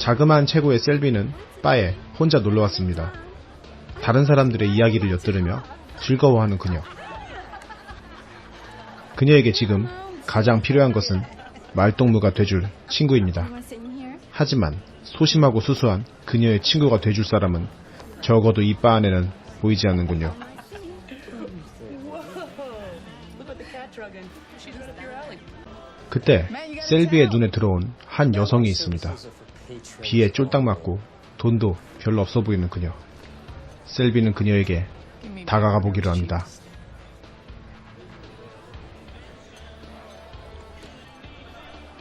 자그마한 체구의 셀비는 바에 혼자 놀러왔습니다. 다른 사람들의 이야기를 엿들으며 즐거워하는 그녀. 그녀에게 지금 가장 필요한 것은 말동무가 돼줄 친구입니다. 하지만 소심하고 수수한 그녀의 친구가 돼줄 사람은 적어도 이 바 안에는 보이지 않는군요. 그때 셀비의 눈에 들어온 한 여성이 있습니다. 비에 쫄딱 맞고 돈도 별로 없어 보이는 그녀. 셀비는 그녀에게 다가가 보기로 합니다.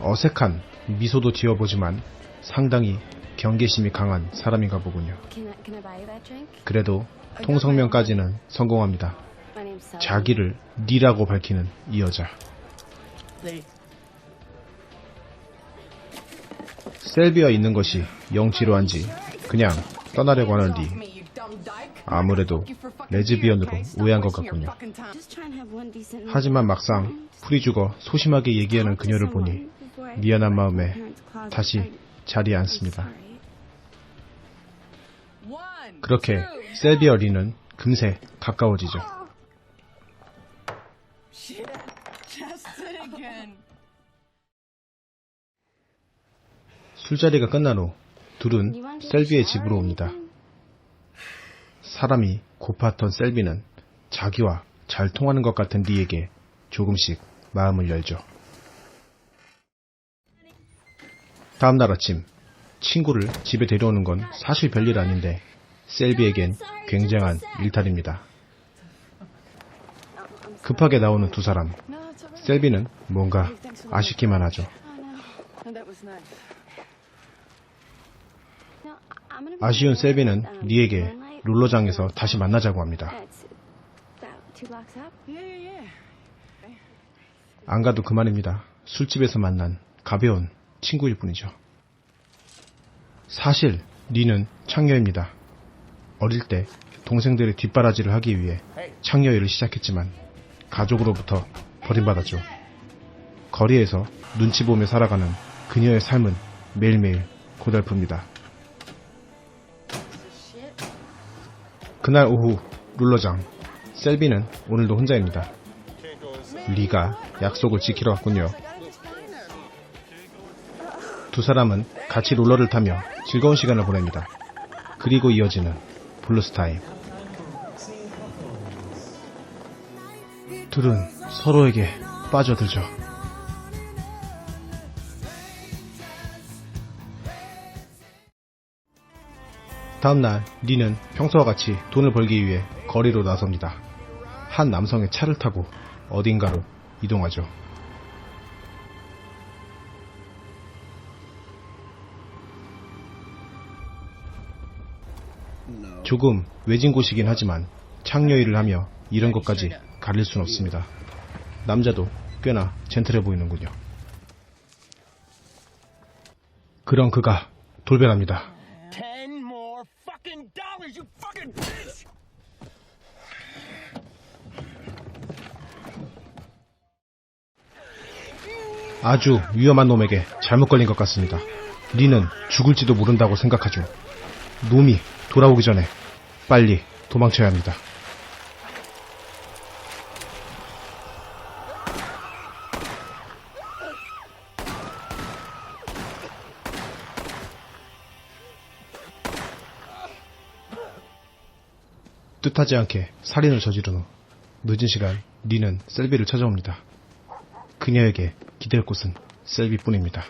어색한 미소도 지어보지만 상당히 경계심이 강한 사람인가 보군요. 그래도 통성명까지는 성공합니다. 자기를 니라고 밝히는 이 여자. 셀비와 있는 것이 영 지루한지 그냥 떠나려고 하는 리. 아무래도 레즈비언으로 오해한 것 같군요. 하지만 막상 풀이 죽어 소심하게 얘기하는 그녀를 보니 미안한 마음에 다시 자리에 앉습니다. 그렇게 셀비와 리는 금세 가까워지죠. 술자리가 끝난 후 둘은 셀비의 집으로 옵니다. 사람이 고팠던 셀비는 자기와 잘 통하는 것 같은 리에게 조금씩 마음을 열죠. 다음날 아침, 친구를 집에 데려오는 건 사실 별일 아닌데 셀비에겐 굉장한 일탈입니다. 급하게 나오는 두 사람. 셀비는 뭔가 아쉽기만 하죠. 아쉬운 셀비는 리에게 롤러장에서 다시 만나자고 합니다. 안 가도 그만입니다. 술집에서 만난 가벼운 친구일 뿐이죠. 사실 리는 창녀입니다. 어릴 때 동생들의 뒷바라지를 하기 위해 창녀 일을 시작했지만 가족으로부터 버림받았죠. 거리에서 눈치 보며 살아가는 그녀의 삶은 매일매일 고달픕니다. 그날 오후 룰러장. 셀비는 오늘도 혼자입니다. 리가 약속을 지키러 왔군요. 두 사람은 같이 롤러를 타며 즐거운 시간을 보냅니다. 그리고 이어지는 블루스 타임. 둘은 서로에게 빠져들죠. 다음날 리는 평소와 같이 돈을 벌기 위해 거리로 나섭니다. 한 남성의 차를 타고 어딘가로 이동하죠. 조금 외진 곳이긴 하지만 창녀 일을 하며 이런 것까지 가릴 순 없습니다. 남자도 꽤나 젠틀해 보이는군요. 그런 그가 돌변합니다. 아주 위험한 놈에게 잘못 걸린 것 같습니다. 리는 죽을지도 모른다고 생각하죠. 놈이 돌아오기 전에 빨리 도망쳐야 합니다. 뜻하지 않게 살인을 저지른 후 늦은 시간 리는 셀비를 찾아옵니다. 그녀에게 기댈 곳은 셀비뿐입니다.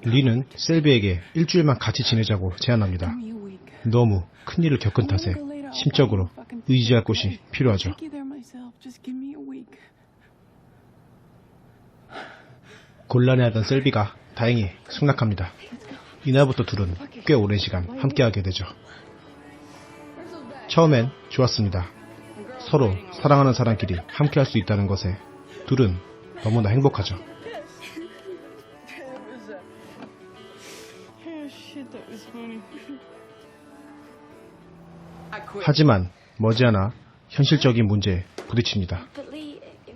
리는 셀비에게 일주일만 같이 지내자고 제안합니다. 너무 큰일을 겪은 탓에 심적으로 의지할 곳이 필요하죠. 곤란해하던 셀비가 다행히 승낙합니다. 이날부터 둘은 꽤 오랜 시간 함께하게 되죠. 처음엔 좋았습니다. 서로 사랑하는 사람끼리 함께할 수 있다는 것에 둘은 너무나 행복하죠. 하지만 머지않아 현실적인 문제에 부딪힙니다.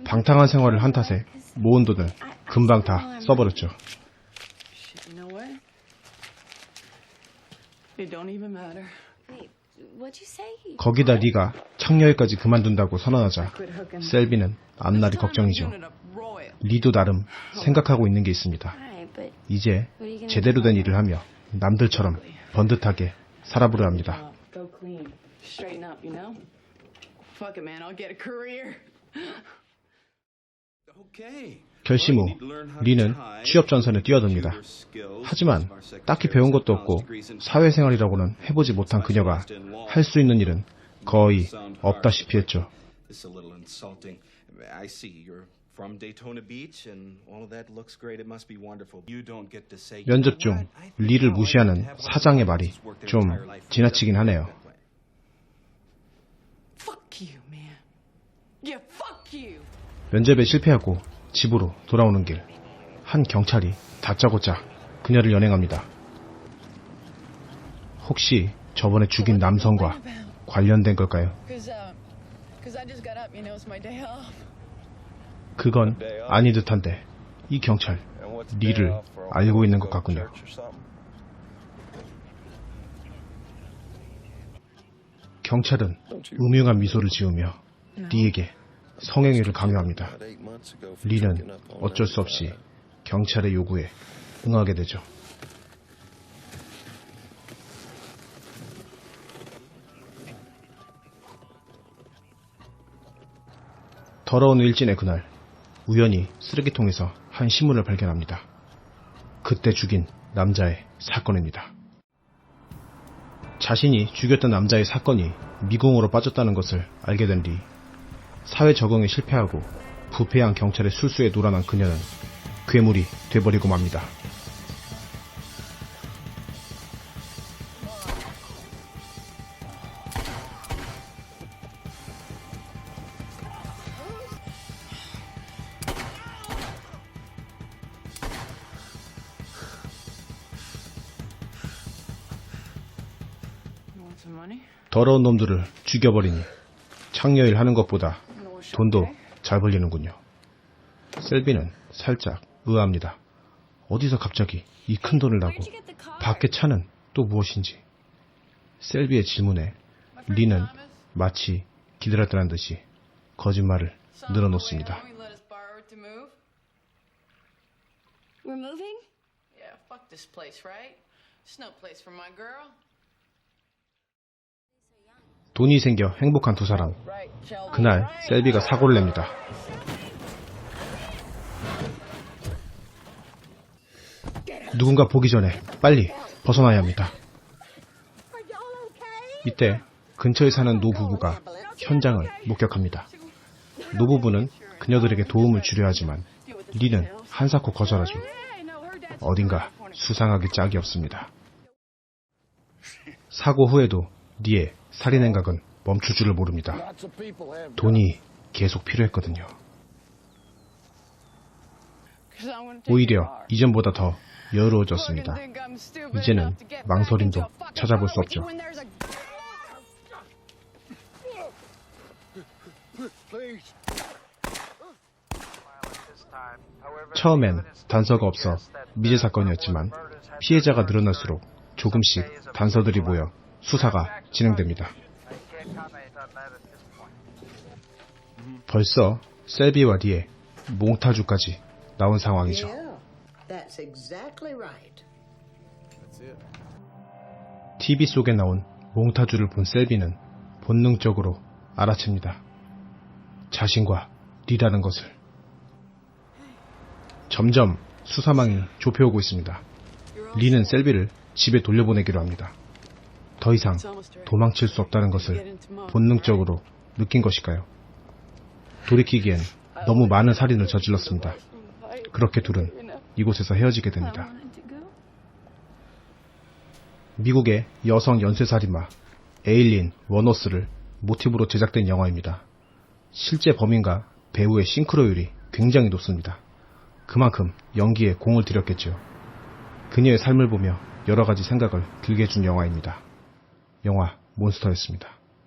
방탕한 생활을 한 탓에 모은 돈을 금방 다 써버렸죠. 거기다 리가 창녀회까지 그만둔다고 선언하자 셀비는 앞날이 걱정이죠. 리도 나름 생각하고 있는 게 있습니다. 이제 제대로 된 일을 하며 남들처럼 번듯하게 살아보려 합니다. 결심 후 리는 취업 전선에 뛰어듭니다. 하지만 딱히 배운 것도 없고 사회생활이라고는 해보지 못한 그녀가 할 수 있는 일은 거의 없다시피 했죠. 면접 중 리를 무시하는 사장의 말이 좀 지나치긴 하네요. 면접에 실패하고 집으로 돌아오는 길, 한 경찰이 다짜고짜 그녀를 연행합니다. 혹시 저번에 죽인 남성과 관련된 걸까요? 그건 아니 듯한데 이 경찰 리를 알고 있는 것 같군요. 경찰은 음흉한 미소를 지으며 리에게 성행위를 강요합니다. 리는 어쩔 수 없이 경찰의 요구에 응하게 되죠. 더러운 일진의 그날, 우연히 쓰레기통에서 한 신문을 발견합니다. 그때 죽인 남자의 사건입니다. 자신이 죽였던 남자의 사건이 미궁으로 빠졌다는 것을 알게 된 리, 사회 적응에 실패하고 부패한 경찰의 술수에 놀아난 그녀는 괴물이 돼버리고 맙니다. 더러운 놈들을 죽여버리니 창녀일 하는 것보다 돈도 잘 벌리는군요. 셀비는 살짝 의아합니다. 어디서 갑자기 이 큰 돈을 나고 밖에 차는 또 무엇인지. 셀비의 질문에 리는 마치 기다렸다는 듯이 거짓말을 늘어놓습니다. 돈이 생겨 행복한 두 사람. 그날 셀비가 사고를 냅니다. 누군가 보기 전에 빨리 벗어나야 합니다. 이때 근처에 사는 노부부가 현장을 목격합니다. 노부부는 그녀들에게 도움을 주려 하지만 리는 한사코 거절하죠. 어딘가 수상하기 짝이 없습니다. 사고 후에도 리의 살인 행각은 멈출 줄을 모릅니다. 돈이 계속 필요했거든요. 오히려 이전보다 더 여유로워졌습니다. 이제는 망설임도 찾아볼 수 없죠. 처음엔 단서가 없어 미제 사건이었지만 피해자가 늘어날수록 조금씩 단서들이 모여 수사가 진행됩니다. 벌써 셀비와 리의 몽타주까지 나온 상황이죠. TV 속에 나온 몽타주를 본 셀비는 본능적으로 알아챕니다. 자신과 리라는 것을. 점점 수사망이 좁혀오고 있습니다. 리는 셀비를 집에 돌려보내기로 합니다. 더 이상 도망칠 수 없다는 것을 본능적으로 느낀 것일까요? 돌이키기엔 너무 많은 살인을 저질렀습니다. 그렇게 둘은 이곳에서 헤어지게 됩니다. 미국의 여성 연쇄살인마 에일린 워너스를 모티브로 제작된 영화입니다. 실제 범인과 배우의 싱크로율이 굉장히 높습니다. 그만큼 연기에 공을 들였겠죠. 그녀의 삶을 보며 여러 가지 생각을 들게 해준 영화입니다. 영화 몬스터였습니다.